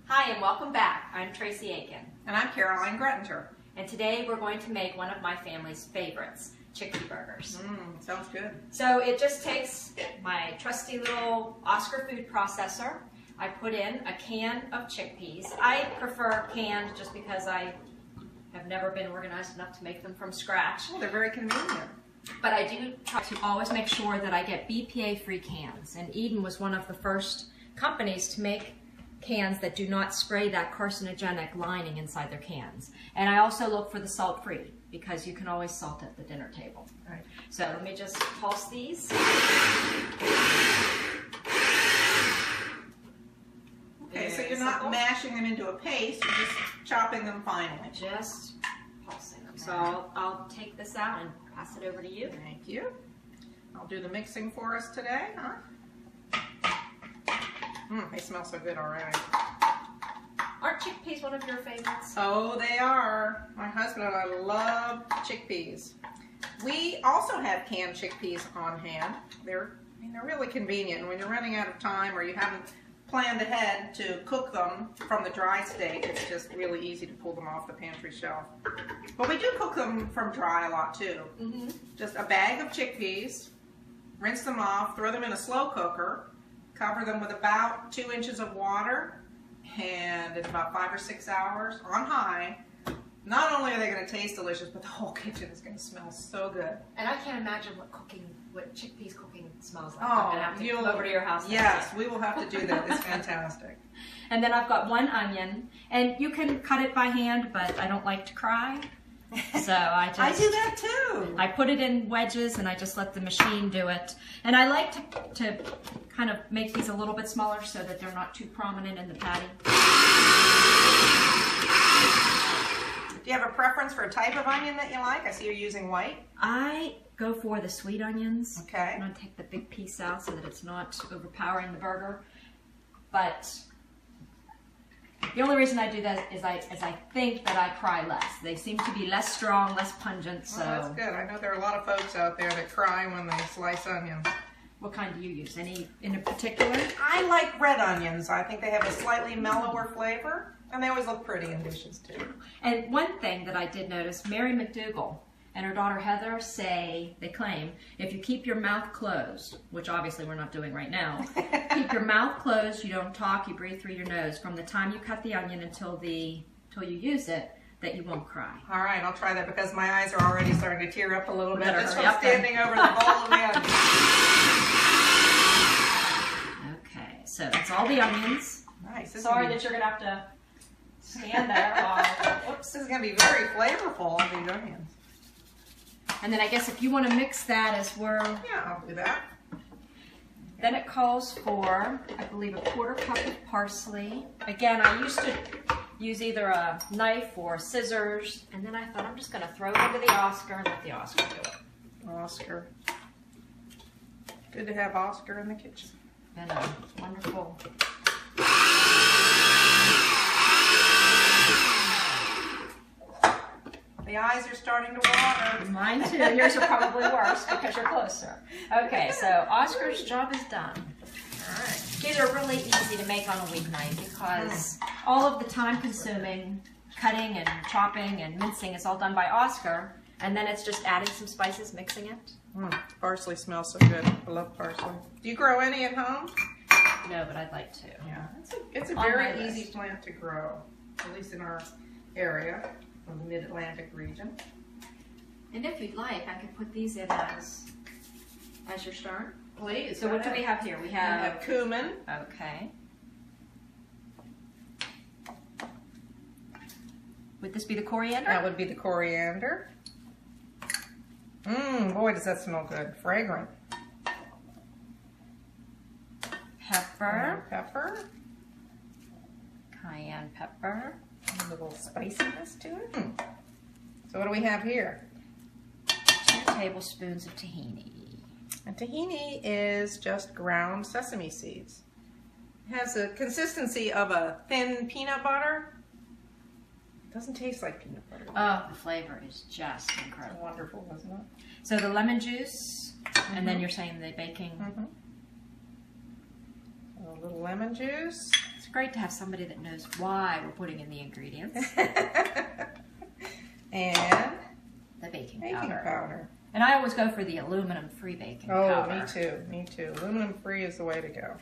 Hi and welcome back. I'm Tracey Eakin. And I'm Colleen Graettinger. And today we're going to make one of my family's favorites, Chickpea Burgers. Sounds good. So it just takes my trusty little Oscar food processor. I put in a can of chickpeas. I prefer canned just because I have never been organized enough to make them from scratch. Well, they're very convenient. But I do try to always make sure that I get BPA-free cans. And Eakin was one of the first companies to make cans that do not spray that carcinogenic lining inside their cans. And I also look for the salt-free because you can always salt at the dinner table. Right. So let me just pulse these. Okay, so Very you're not simple. mashing them into a paste, you're just chopping them finely. Just pulsing them. So I'll take this out and pass it over to you. Thank you. I'll do the mixing for us today, huh? They smell so good already. Aren't chickpeas one of your favorites? Oh, they are. My husband and I love chickpeas. We also have canned chickpeas on hand. They're really convenient. When you're running out of time or you haven't planned ahead to cook them from the dry state, it's just really easy to pull them off the pantry shelf. But we do cook them from dry a lot too. Just a bag of chickpeas, rinse them off, throw them in a slow cooker, cover them with about 2 inches of water, and in about 5 or 6 hours on high, not only are they going to taste delicious, but the whole kitchen is going to smell so good. And I can't imagine what chickpeas cooking smells like. Oh, I'm gonna have to come over to your house. Yes, we will have to do that. It's fantastic. And then I've got 1 onion, and you can cut it by hand, but I don't like to cry, so I do that too. I put it in wedges, and I just let the machine do it. And I like to kind of make these a little bit smaller so that they're not too prominent in the patty. Do you have a preference for a type of onion that you like? I see you're using white. I go for the sweet onions. Okay. I'm going to take the big piece out so that it's not overpowering the burger. But the only reason I do that is I think that I cry less. They seem to be less strong, less pungent. So that's good. I know there are a lot of folks out there that cry when they slice onions. What kind do you use? Any in particular? I like red onions. I think they have a slightly mellower flavor, and they always look pretty in dishes too. And one thing that I did notice, Mary McDougall and her daughter Heather they claim, if you keep your mouth closed, which obviously we're not doing right now, keep your mouth closed, you don't talk, you breathe through your nose from the time you cut the onion until you use it, that you won't cry. All right, I'll try that because my eyes are already starting to tear up a little bit just from hurry up standing over the bowl of the onions. Okay, so that's all the onions. Nice. Sorry that you're going to have to stand there while... Whoops. This is going to be very flavorful, these onions. And then I guess if you want to mix that as we're... Yeah, I'll do that. Then it calls for, I believe, a 1/4 cup of parsley. Again, I used to use either a knife or scissors, and then I thought I'm just going to throw it into the Oscar and let the Oscar do it. Oscar. Good to have Oscar in the kitchen. And a wonderful... The eyes are starting to water. Mine too. Yours are probably worse because you're closer. Okay, so Oscar's job is done. All right. These are really easy to make on a weeknight because all of the time-consuming cutting and chopping and mincing is all done by Oscar, and then it's just adding some spices, mixing it. Parsley smells so good. I love parsley. Do you grow any at home? No, but I'd like to. Yeah, it's a On my very list. easy plant to grow, at least in our area, in the Mid-Atlantic region. And if you'd like, I could put these in as your start. Please. So what do we have here? We We have cumin. Okay. Would this be the coriander? That would be the coriander. Boy, does that smell good. Fragrant. Pepper. Pepper. Cayenne pepper. A little spiciness to it. So what do we have here? 2 tablespoons of tahini. And tahini is just ground sesame seeds. It has a consistency of a thin peanut butter. It doesn't taste like peanut butter. Oh, the flavor is just incredible. Wonderful, isn't it? So the lemon juice, and then you're saying the baking. A little lemon juice. It's great to have somebody that knows why we're putting in the ingredients. And the baking powder. And I always go for the aluminum-free baking powder. Oh, me too, me too. Aluminum-free is the way to go.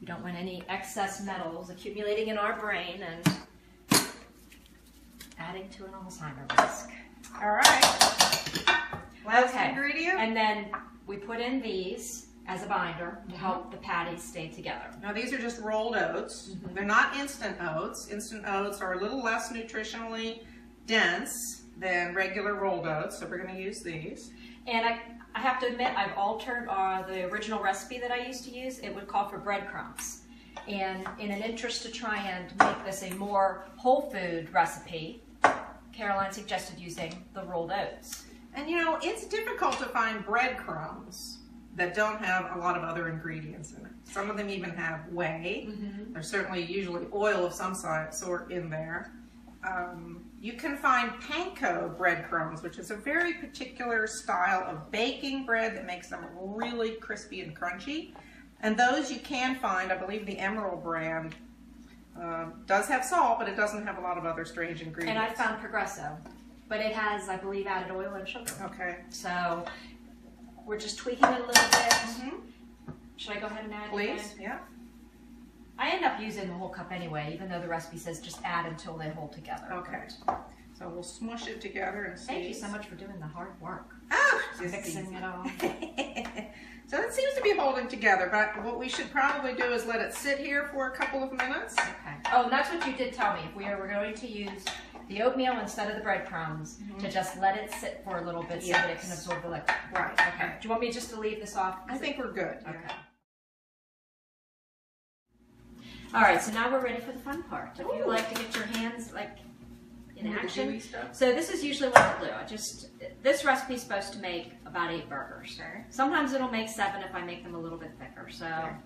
We don't want any excess metals accumulating in our brain and adding to an Alzheimer's risk. All right. Last ingredient. And then we put in these as a binder to help the patties stay together. Now these are just rolled oats. They're not instant oats. Instant oats are a little less nutritionally dense than regular rolled oats, so we're going to use these. And I have to admit, I've altered the original recipe that I used to use. It would call for breadcrumbs. And in an interest to try and make this a more whole food recipe, Caroline suggested using the rolled oats. And you know, it's difficult to find breadcrumbs that don't have a lot of other ingredients in it. Some of them even have whey. There's certainly usually oil of some sort in there. You can find panko breadcrumbs, which is a very particular style of baking bread that makes them really crispy and crunchy. And those you can find. I believe the Emerald brand does have salt, but it doesn't have a lot of other strange ingredients. And I found Progresso, but it has, I believe, added oil and sugar. Okay. So we're just tweaking it a little bit. Should I go ahead and add it? Please, yeah. I end up using the whole cup anyway, even though the recipe says just add until they hold together. Okay. So we'll smush it together and see. Thank you so much for doing the hard work. Oh, mixing it all. So it seems to be holding together, but what we should probably do is let it sit here for a couple of minutes. Okay. Oh, and that's what you did tell me. If we're going to use the oatmeal instead of the breadcrumbs, to just let it sit for a little bit so that it can absorb the liquid. Right. Okay. Do you want me just to leave this off? I think we're good. Okay. All right, so now we're ready for the fun part. If you like to get your hands like in action. So this is usually what I'll do. This recipe is supposed to make about 8 burgers. Okay. Sometimes it'll make 7 if I make them a little bit thicker. So. Okay.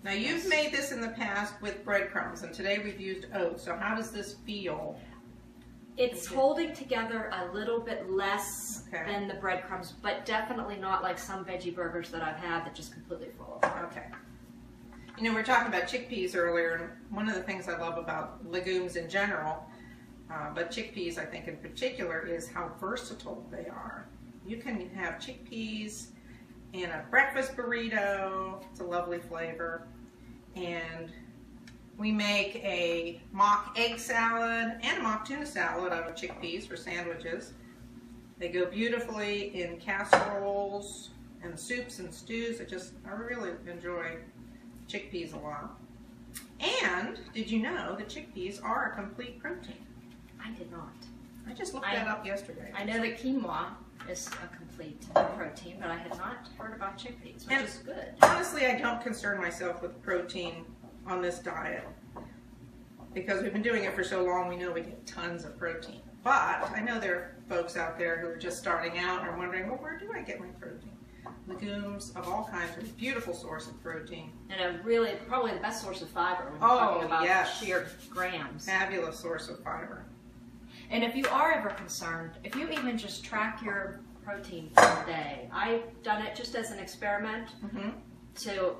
Now you've made this in the past with breadcrumbs, and today we've used oats. So how does this feel? It's holding together a little bit less than the breadcrumbs, but definitely not like some veggie burgers that I've had that just completely fall apart. Okay. You know, we were talking about chickpeas earlier, and one of the things I love about legumes in general, but chickpeas I think in particular, is how versatile they are. You can have chickpeas in a breakfast burrito. It's a lovely flavor. And we make a mock egg salad and a mock tuna salad out of chickpeas for sandwiches. They go beautifully in casseroles and soups and stews. I really enjoy chickpeas a lot. And did you know that chickpeas are a complete protein? I did not. I just looked that up yesterday. I know that quinoa is a complete protein, but I had not heard about chickpeas, which is good. Honestly, I don't concern myself with protein on this diet because we've been doing it for so long. We know we get tons of protein. But I know there are folks out there who are just starting out and are wondering, well, where do I get my protein? Legumes of all kinds are a beautiful source of protein. And probably the best source of fiber when you're talking about sheer grams. Fabulous source of fiber. And if you are ever concerned, if you even just track your protein for the day, I've done it just as an experiment to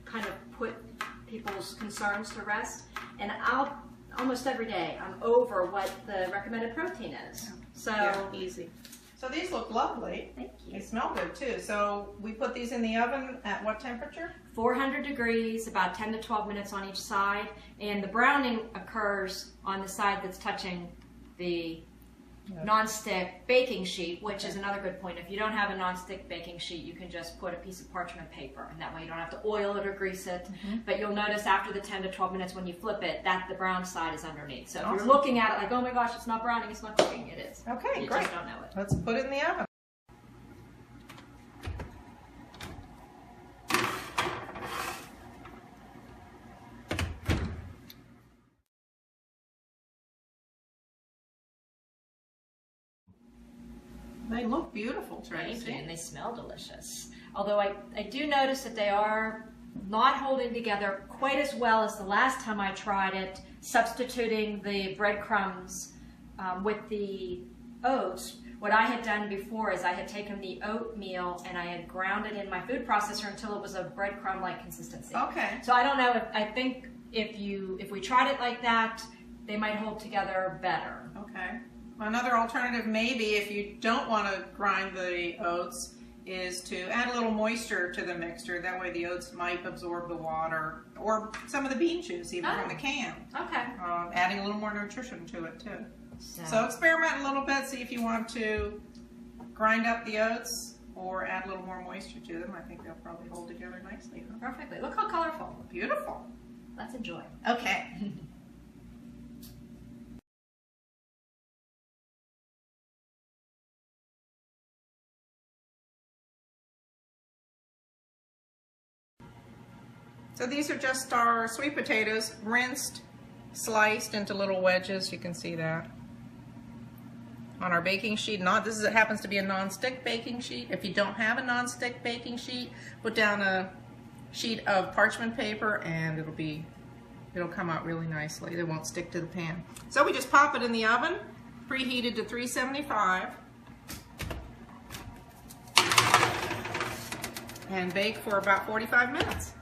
kind of put people's concerns to rest. And almost every day, I'm over what the recommended protein is. So easy. So these look lovely. Thank you. They smell good too. So we put these in the oven at what temperature? 400 degrees, about 10 to 12 minutes on each side. And the browning occurs on the side that's touching the non-stick baking sheet, which is another good point. If you don't have a non-stick baking sheet, you can just put a piece of parchment paper, and that way you don't have to oil it or grease it. But you'll notice after the 10 to 12 minutes when you flip it, that the brown side is underneath. So if you're looking at it like, oh my gosh, it's not browning, it's not cooking, it is. Okay, you great. just don't know it. Let's put it in the oven. They look beautiful, Tracey. And they smell delicious. Although I do notice that they are not holding together quite as well as the last time I tried it, substituting the breadcrumbs with the oats, what I had done before is I had taken the oatmeal and I had ground it in my food processor until it was a breadcrumb-like consistency. Okay. So I don't know, I think if we tried it like that, they might hold together better. Okay. Another alternative, maybe if you don't want to grind the oats, is to add a little moisture to the mixture. That way the oats might absorb the water, or some of the bean juice even from the can. Okay. Adding a little more nutrition to it too. So experiment a little bit, see if you want to grind up the oats or add a little more moisture to them. I think they'll probably hold together nicely. Huh? Perfectly. Look how colorful. Beautiful. Let's enjoy. Okay. So these are just our sweet potatoes, rinsed, sliced into little wedges. You can see that on our baking sheet. It happens to be a non-stick baking sheet. If you don't have a non-stick baking sheet, put down a sheet of parchment paper and it'll come out really nicely. They won't stick to the pan. So we just pop it in the oven, preheated to 375, and bake for about 45 minutes.